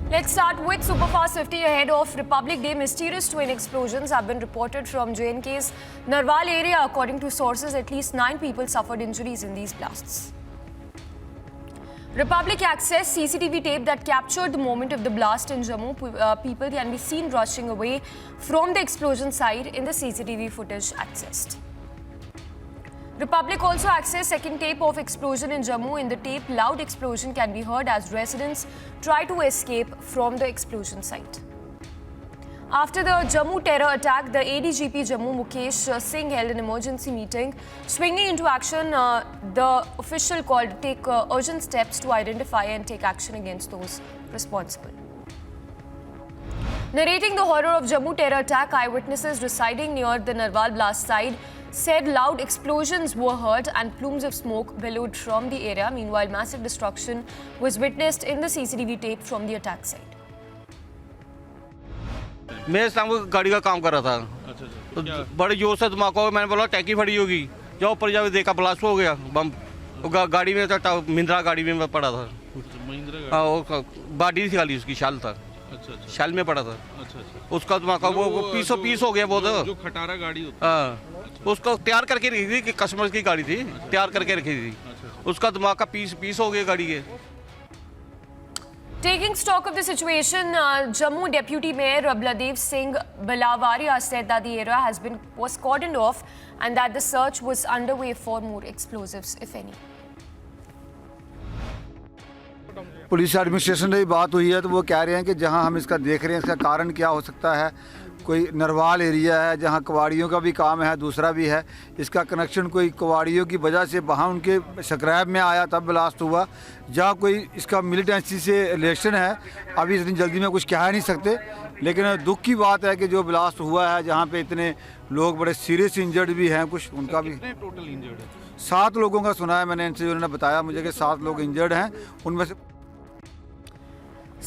Let's start with Superfast 50 ahead of Republic Day. Mysterious twin explosions have been reported from J&K's Narwal area. According to sources, at least 9 people suffered injuries in these blasts. Republic accessed CCTV tape that captured the moment of the blast in Jammu. People can be seen rushing away from the explosion site in the CCTV footage accessed. Republic also accessed second tape of explosion in Jammu. In the tape, loud explosion can be heard as residents try to escape from the explosion site. After the Jammu terror attack, the ADGP Jammu Mukesh Singh held an emergency meeting. Swinging into action, the official called to take urgent steps to identify and take action against those responsible. Narrating the horror of Jammu terror attack, eyewitnesses residing near the Narwal blast site said loud explosions were heard and plumes of smoke billowed from the area. Meanwhile, massive destruction was witnessed in the CCTV tape from the attack site. मैं इस time गाड़ी का काम कर रहा था। तो बड़े जोर से धमाका हुआ। मैंने बोला टैंकी फटी होगी, जब ऊपर जाके देखा ब्लास्ट हो गया बम। गाड़ी में था, महिंद्रा गाड़ी में मैं पड़ा था। हाँ, वो बॉडी थी खाली, उसकी शाल था। शाल में पड़ा था। उसका धमाका वो पीसों पीस हो गया। वो जो खटारा गाड़ी होती है, हाँ, उसको तैयार करके रखी थी कि कस्टमर की गाड़ी थी, तैयार करके रखी थी। उसका धमाका पीस हो गया गाड़ी के। Taking stock of the situation, Jammu Deputy Mayor Baladev Singh Balawaria said that the area was cordoned off and that the search was underway for more explosives, if any. Police administration से बात हुई है तो वो कह रहे हैं कि जहां हम इसका देख रहे हैं इसका कारण क्या हो सकता है। कोई नरवाल एरिया है जहां कवाड़ियों का भी काम है, दूसरा भी है। इसका कनेक्शन कोई कवाड़ियों की वजह से वहां उनके स्क्रैप में आया तब ब्लास्ट हुआ। जहां कोई इसका मिलिटेंसी से रिलेशन है, अभी इतनी जल्दी में कुछ कह नहीं सकते। लेकिन दुख की बात है कि जो ब्लास्ट हुआ है जहाँ पे इतने लोग बड़े सीरियस इंजर्ड भी हैं, कुछ उनका भी। टोटल इंजर्ड है 7 लोगों का सुना है मैंने इनसे, उन्होंने बताया मुझे कि 7 लोग इंजर्ड हैं। उनमें से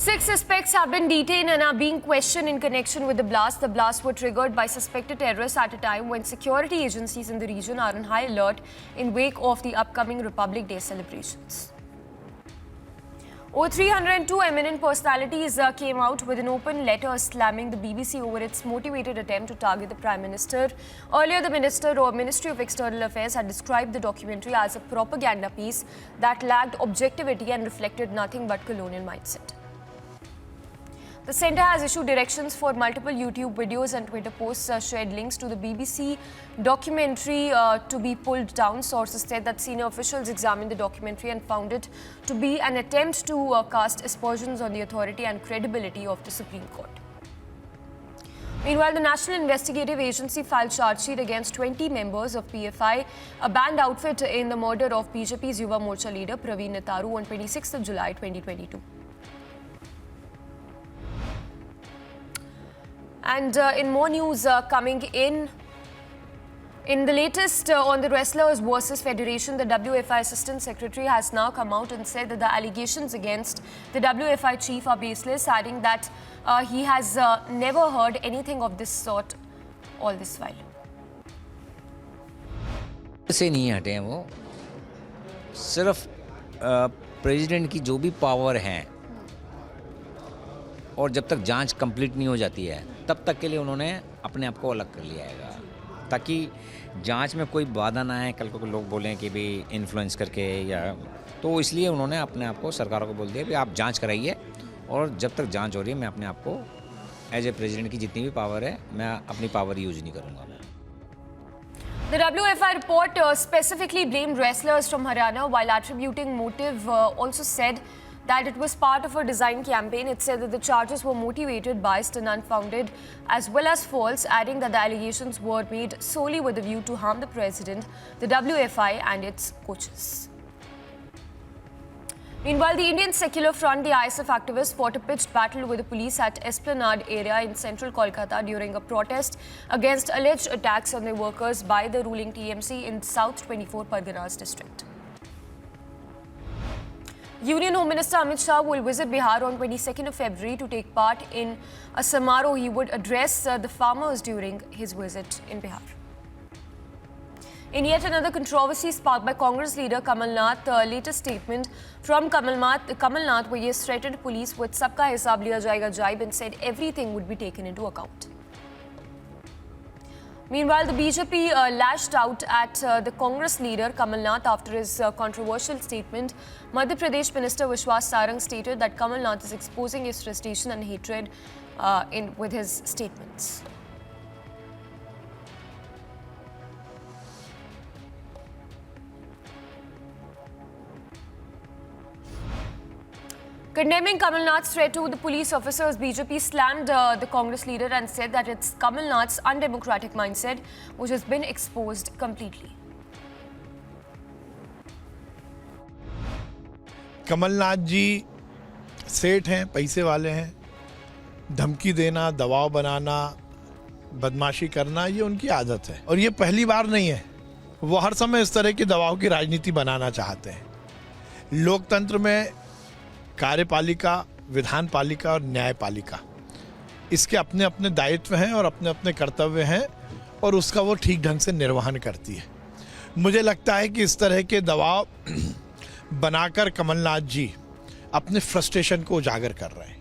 6 suspects have been detained and are being questioned in connection with the blast. The blasts were triggered by suspected terrorists at a time when security agencies in the region are on high alert in wake of the upcoming Republic Day celebrations. Over 302 eminent personalities came out with an open letter slamming the BBC over its motivated attempt to target the Prime Minister. Earlier, the Ministry of External Affairs had described the documentary as a propaganda piece that lacked objectivity and reflected nothing but colonial mindset. The centre has issued directions for multiple YouTube videos and Twitter posts shared links to the BBC documentary to be pulled down. Sources said that senior officials examined the documentary and found it to be an attempt to cast aspersions on the authority and credibility of the Supreme Court. Meanwhile, the National Investigative Agency filed charge sheet against 20 members of PFI, a banned outfit in the murder of BJP's Yuva Morcha leader PRAVEEN on 26th of July 2022. And in more news coming in the latest on the Wrestlers versus Federation, the WFI Assistant Secretary has now come out and said that the allegations against the WFI chief are baseless, adding that he has never heard anything of this sort all this while. से नहीं हटे हैं वो, सिर्फ president की जो भी power हैं और जब तक जांच कंप्लीट नहीं हो जाती है तब तक के लिए उन्होंने अपने आप को अलग कर लिया है ताकि जांच में कोई बाधा ना आए। कल को लोग बोलें कि भी इन्फ्लुएंस करके या, तो इसलिए उन्होंने अपने आप को सरकारों को बोल दिया कि आप जांच कराइए और जब तक जांच हो रही है मैं अपने आप को एज ए प्रेसिडेंट की जितनी भी पावर है मैं अपनी पावर यूज नहीं करूँगा। The WFI report specifically blamed wrestlers from Haryana while attributing motive, also said that it was part of a design campaign. It said that the charges were motivated, biased and unfounded as well as false, adding that the allegations were made solely with a view to harm the president, the WFI and its coaches. Meanwhile, the Indian Secular Front, the ISF activists, fought a pitched battle with the police at Esplanade area in central Kolkata during a protest against alleged attacks on their workers by the ruling TMC in South 24 Parganas district. Union Home Minister Amit Shah will visit Bihar on 22nd of February to take part in a samaroh. He would address the farmers during his visit in Bihar. In yet another controversy sparked by Congress leader Kamal Nath, latest statement from Kamal Nath, where he has threatened police with "Sabka hisab liya jayega" jibe and said everything would be taken into account. Meanwhile, the BJP lashed out at the Congress leader Kamal Nath after his controversial statement. Madhya Pradesh Minister Vishwas Sarang stated that Kamal Nath is exposing his frustration and hatred with his statements. Condemning Kamal Nath's threat to the police officers, BJP slammed the Congress leader and said that it's Kamal Nath's undemocratic mindset which has been exposed completely. Kamal Nath जी सेठ हैं, पैसे वाले हैं, धमकी देना, दबाव बनाना, बदमाशी करना ये उनकी आदत है और ये पहली बार नहीं है। वो हर समय इस तरह के दबाव की राजनीति बनाना चाहते हैं। लोकतंत्र में कार्यपालिका, विधान पालिका और न्यायपालिका इसके अपने अपने दायित्व हैं और अपने अपने कर्तव्य हैं और उसका वो ठीक ढंग से निर्वहन करती है। मुझे लगता है कि इस तरह के दबाव बनाकर कमलनाथ जी अपने फ्रस्ट्रेशन को उजागर कर रहे हैं।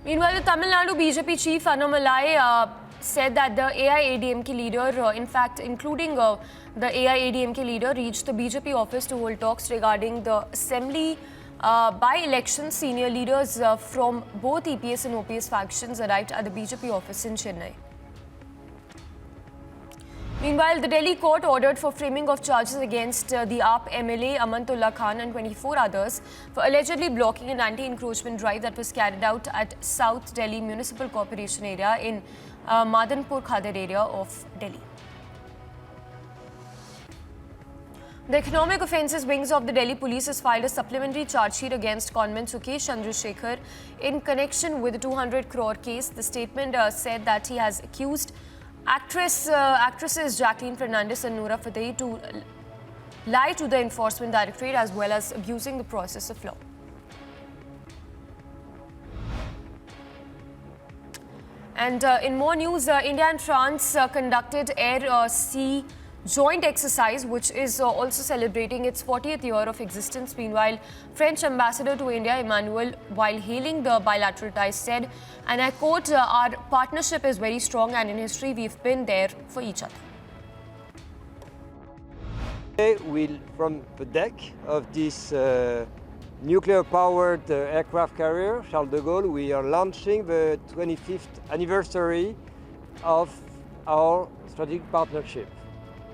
Meanwhile, the Tamil Nadu BJP chief Annamalai said that the AIADMK leader, in fact, including the AIADMK leader, reached the BJP office to hold talks regarding the assembly by-election. Senior leaders from both EPS and OPS factions arrived at the BJP office in Chennai. Meanwhile, the Delhi court ordered for framing of charges against the AAP MLA AMANATULLAH Khan and 24 others for allegedly blocking an anti-encroachment drive that was carried out at South Delhi Municipal Corporation area in Madanpur Khadar area of Delhi. The Economic Offences Wings of the Delhi Police has filed a supplementary charge sheet against CONMAN Sukesh Chandrasekhar in connection with the 200 crore case. The statement said that he has accused actresses Jacqueline Fernandez and Noora Fateh to lie to the Enforcement Directorate as well as abusing the process of law. And in more news, India and France conducted air-sea joint exercise, which is also celebrating its 40th year of existence. Meanwhile, French ambassador to India, Emmanuel, while hailing the bilateral ties, said, and I quote, "Our partnership is very strong and in history we've been there for each other." From the deck of this nuclear-powered aircraft carrier, Charles de Gaulle, we are launching the 25th anniversary of our strategic partnership.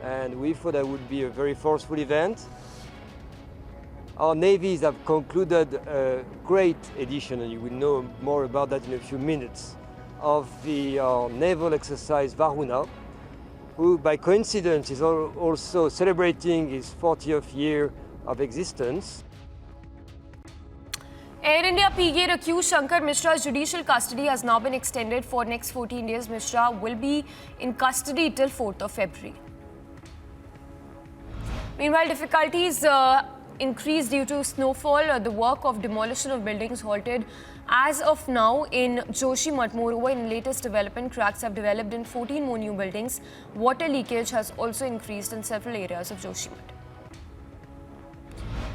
And we thought that would be a very forceful event. Our navies have concluded a great edition, and you will know more about that in a few minutes, of the naval exercise Varuna, who by coincidence is also celebrating his 40th year of existence. Air India PGate accused Shankar Mishra's judicial custody has now been extended for next 14 days. Mishra will be in custody till 4th of February. Meanwhile, difficulties increased due to snowfall. The work of demolition of buildings halted as of now in JOSHIMATH. Moreover, in latest development, cracks have developed in 14 more new buildings. Water leakage has also increased in several areas of JOSHIMATH.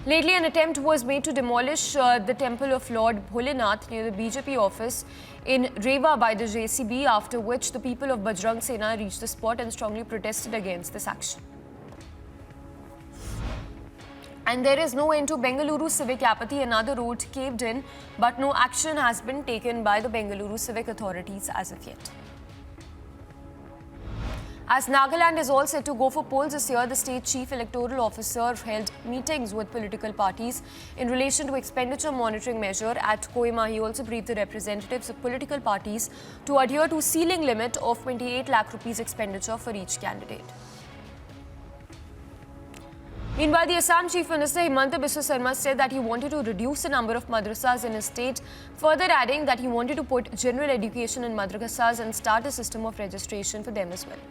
Lately, an attempt was made to demolish the temple of Lord Bholenath near the BJP office in Rewa by the JCB, after which the people of Bajrang Sena reached the spot and strongly protested against this action. And there is no end to Bengaluru civic apathy. Another road caved in, but no action has been taken by the Bengaluru civic authorities as of yet. As Nagaland is all set to go for polls this year, the state chief electoral officer held meetings with political parties in relation to expenditure monitoring measure at Kohima. He also briefed the representatives of political parties to adhere to ceiling limit of 28 lakh rupees expenditure for each candidate. Meanwhile, the Assam Chief Minister Himanta Biswa Sarma said that he wanted to reduce the number of madrasas in his state, further adding that he wanted to put general education in madrasas and start a system of registration for them as well.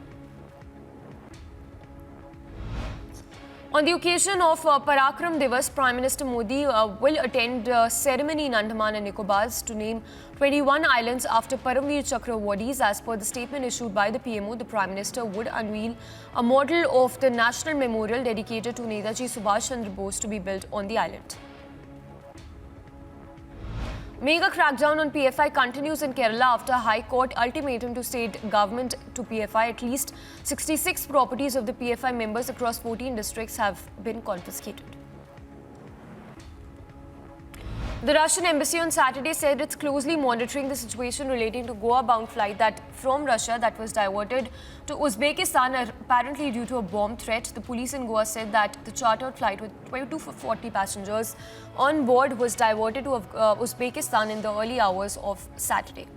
On the occasion of Parakram Divas, Prime Minister Modi will attend a ceremony in Andaman and Nicobars to name 21 islands after Paramveer Chakra awardees. As per the statement issued by the PMO, the Prime Minister would unveil a model of the National Memorial dedicated to Netaji Subhash Chandra Bose to be built on the island. Mega crackdown on PFI continues in Kerala after High Court ultimatum to state government to PFI. At least 66 properties of the PFI members across 14 districts have been confiscated. The Russian embassy on Saturday said it's closely monitoring the situation relating to Goa-bound flight from Russia that was diverted to Uzbekistan apparently due to a bomb threat. The police in Goa said that the chartered flight with 240 passengers on board was diverted to Uzbekistan in the early hours of Saturday.